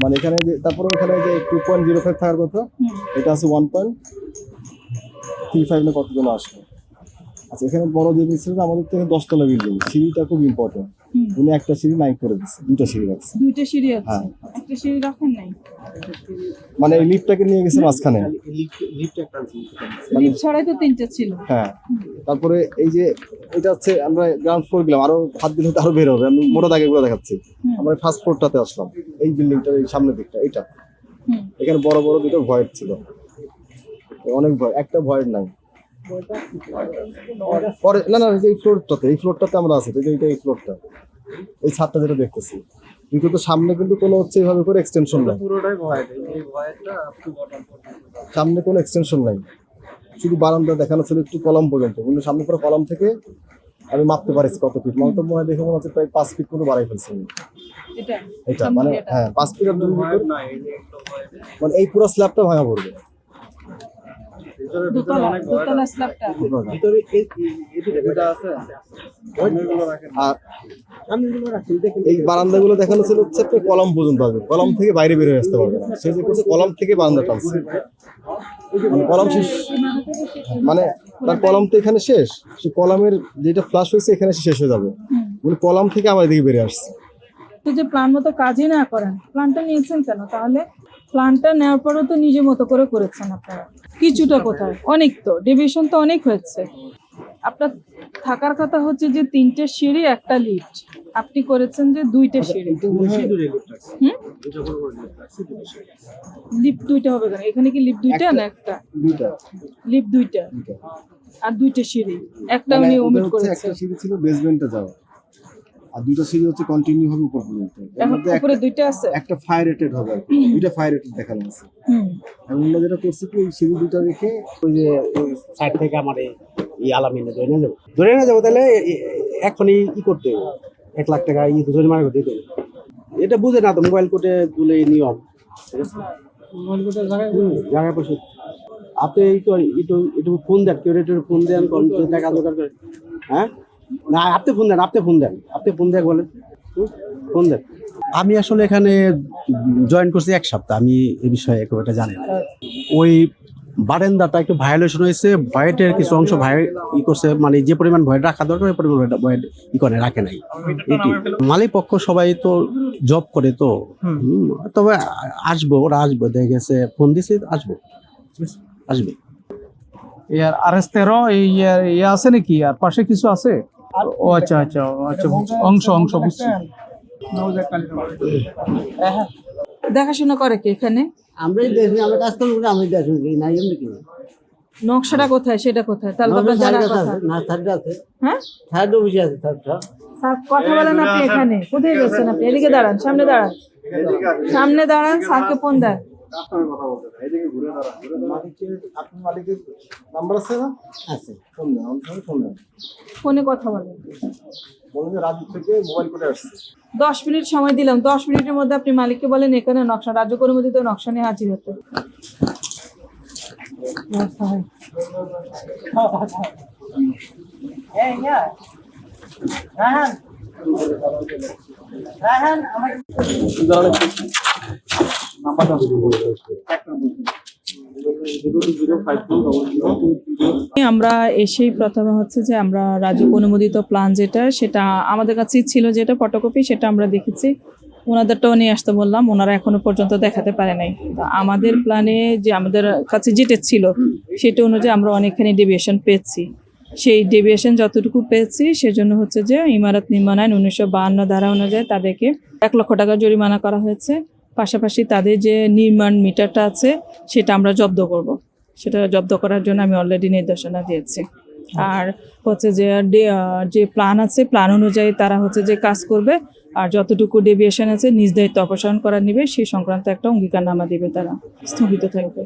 মানে এখানে যে তারপরে এখানে যে 2.05 থাকার কথা, এটা আছে 1.35 না কত যেন আসলো। আচ্ছা, এখানে বড় যে জিনিস আমাদের তো 10 তলা বিল্ডিং, সিঁড়িটা খুব ইম্পর্টেন্ট। উনি একটা সিঁড়ি নাই করে দিচ্ছে, দুটো সিঁড়ি রাখছে। দুইটা সিঁড়ি আছে, হ্যাঁ। একটা সিঁড়ি রাখেন নাই? মানে এই লিফটটাকে নিয়ে গেছে মাঝখানে, লিফট ছাড়াই তো তিনটা ছিল। হ্যাঁ। তারপরে এই যে এটা হচ্ছে আমরা গ্রাউন্ড ফ্লোর গেলাম, আরো 7 দিন হতে আরো বের হবে, আমি মোটা দাগেগুলো দেখাচ্ছি। আমরা ফার্স্ট ফ্লোরটাতে আসলাম, এই বিল্ডিংটার এই সামনের দিকটা, এটা এখানে বড় বড় দুটো ভয়েড ছিল, অনেক ভয়, একটা ভয়েড নাই। পরে না না, এই ফ্লোরটাতে আমরা আছি, এইটা এই ফ্লোরটা, এই ছাদটা যেটা দেখতেছি। কিন্তু তো সামনে কিন্তু কোনো হচ্ছে এইভাবে করে এক্সটেনশন নাই, পুরোটাই ভয়েড, এই ভয়েডটা একটু বটম পর্যন্ত, সামনে কোনো এক্সটেনশন নাই, শুধু বারান্দা দেখানো ছিল একটু কলম পর্যন্ত। কিন্তু সামনে পুরো কলম থেকে আমি মাপতে পারিছি কত ফিট, আমার তো মনে হয় দেখে মনে হচ্ছে প্রায় 5 ফিট মতো বাড়াই ফেলছি এটা। মানে হ্যাঁ 5 ফিট আর 2 ফিট, না এই যে একটু ভয়েড, মানে এই পুরো স্ল্যাবটা ভাঙা পড়বে। ভিতরে অনেক ভয়েড, দোতলা স্ল্যাবটা ভিতরে এই এটা আছে, অনেকগুলো রাখেন। আর এই বারান্দাগুলো দেখানো ছিল হচ্ছে আপনি কলম পর্যন্ত আসবে, কলম থেকে বাইরে বের হয়ে আসতে পারবে না। সে যে করছে কলম থেকে বারান্দা টানছে, মানে কলম শেষ, মানে তার কলম তো এখানে শেষ, সে কলমের যেটা ফ্লাশ হয়েছে এখানে শেষ হয়ে যাবে, মানে কলম থেকে আমার এদিকে বেরিয়ে আসছে। তো যে প্ল্যান মতো কাজই না করেন, প্ল্যানটা নিয়েছেন কেন তাহলে? প্ল্যানটা নেওয়ার পরেও তো নিজের মতো করে করেছেন আপনারা, কিছুটা কোথায়, অনেক তো ডেভিয়েশন তো অনেক হয়েছে। আপনার থাকার কথা হচ্ছে যে 3টে সিঁড়ি একটা লিফট, আপনি করেছেন যে 2টে সিঁড়ি। লিফট 2টা হবে কেন? এখানে কি লিফট 2টা না একটা? দুইটা, লিফট 2টা আর 2টে সিঁড়ি, একটা মানে উনি ওটা ওমিট হচ্ছে করেছেন। একটা সিঁড়ি ছিল বেসমেন্টে যাওয়া, আর দুটো সিঁড়ি হচ্ছে কন্টিনিউ হবে উপর পর্যন্ত। এর এখন মধ্যে উপরে 2টা আছে। একটা ফায়ার রেটেড হবে আর কি, দুইটা ফায়ার রেটেড দেখানো আছে। এবং আমরা যেটা করছি কি, ওই সিঁড়ি দুটো রেখে ওই যে সাইড থেকে আমার এই আলামিনে ধরে নিয়ে যাবো তাহলে এখনই ই করতে হবে, 1 লাখ টাকা জরিমানা করতে দিতে হবে। এটা বুঝে না তো, মোবাইল কোর্টে বলে নিয়ম, ঠিক আছে? মোবাইল কোর্টের জায়গায় বসে আপনি একটু ফোন দেন, কেউ একটু ফোন দেন, কোন টাকা জোগাড় করে। হ্যাঁ না, আপনি ফোন দেন, ফোন দেন বলেন, ফোন দেন। আমি আসলে এখানে জয়েন করছি 1 সপ্তাহ, আমি এই বিষয়ে খুব একটা জানি না। ওই বারান্দাটা একটু ভায়োলেশন হয়েছে, ভয়েটের কিছু অংশ করছে, মানে যে পরিমাণ ভয়েট রাখা দরকার ওই পরিমাণ ভয়েট রাখে নাই। মালিক পক্ষ সবাই তো জব করে তো, তবে ওরা আসবো, দেখে গেছে, ফোন দিছি, আসবে। ইয়ার RS-13 এই ইয়ে আছে নাকি আর পাশে কিছু আছে? ও আচ্ছা আচ্ছা আচ্ছা, অংশ বুঝছি। দেখাশোনা করে কি এখানে? আমরা কাজ করবো, আমি দেখি নাই এমনি কি নকশাটা কোথায়, সেটা কোথায়? তাহলে তো আপনার জানার কথা। না, থার্ডটা আছে, হ্যাঁ থার্ড অফিসে আছে, থার্ডটা। স্যার কথা বলেন আপনি, এখানে কোথায় গেছেন আপনি? এদিকে দাঁড়ান, সামনে দাঁড়ান, স্যারকে ফোন দেন। কাস্টমার কথা বলতে না, এদিকে ঘুরে দাঁড়ান, মালিকের, আপনার মালিকের নাম্বার আছে না? আছে। ফোন দেন, আমাকে ফোন দেন, ফোনে কথা বলেন। বলুন যে রাজু থেকে মোবাইল করে আসছে। 10 মিনিট সময় দিলাম, 10 মিনিটের মধ্যে আপনি মালিককে বলেন এখানে নকশা, রাজ্য অনুমোদিত নকশা নিয়ে হাজির হতে। আমরা এসেই প্রথমে হচ্ছে যে আমরা রাজ্য অনুমোদিত প্ল্যান যেটা, সেটা আমাদের কাছেই ছিল, যেটা ফটোকপি, সেটা আমরা দেখেছি। ওনাদেরটাও নিয়ে আসতে বললাম, ওনারা এখনো পর্যন্ত দেখাতে পারে নাই। তো আমাদের প্ল্যানে যে আমাদের কাছে যেটা ছিল সেটা অনুযায়ী আমরা অনেকখানি ডেভিয়েশন পেয়েছি। সেই ডেভিয়েশন যতটুকু পেয়েছি সেজন্য হচ্ছে যে ইমারত নির্মাণ আইন 1952 ধারা অনুযায়ী তাদেরকে 1 লক্ষ টাকা জরিমানা করা হয়েছে। পাশাপাশি তাদের যে নির্মাণ মিটারটা আছে সেটা আমরা জব্দ করব। সেটা জব্দ করার জন্য আমি অলরেডি নির্দেশনা দিয়েছি। আর হচ্ছে যে প্ল্যান আছে, প্ল্যান অনুযায়ী তারা হচ্ছে যে কাজ করবে, আর যতটুকু ডেভিয়েশন আছে নিজ দায়িত্ব অপসারণ করা নিবে, সেই সংক্রান্ত একটা অঙ্গীকারনামা দিবে, তারা স্থগিত থাকবে।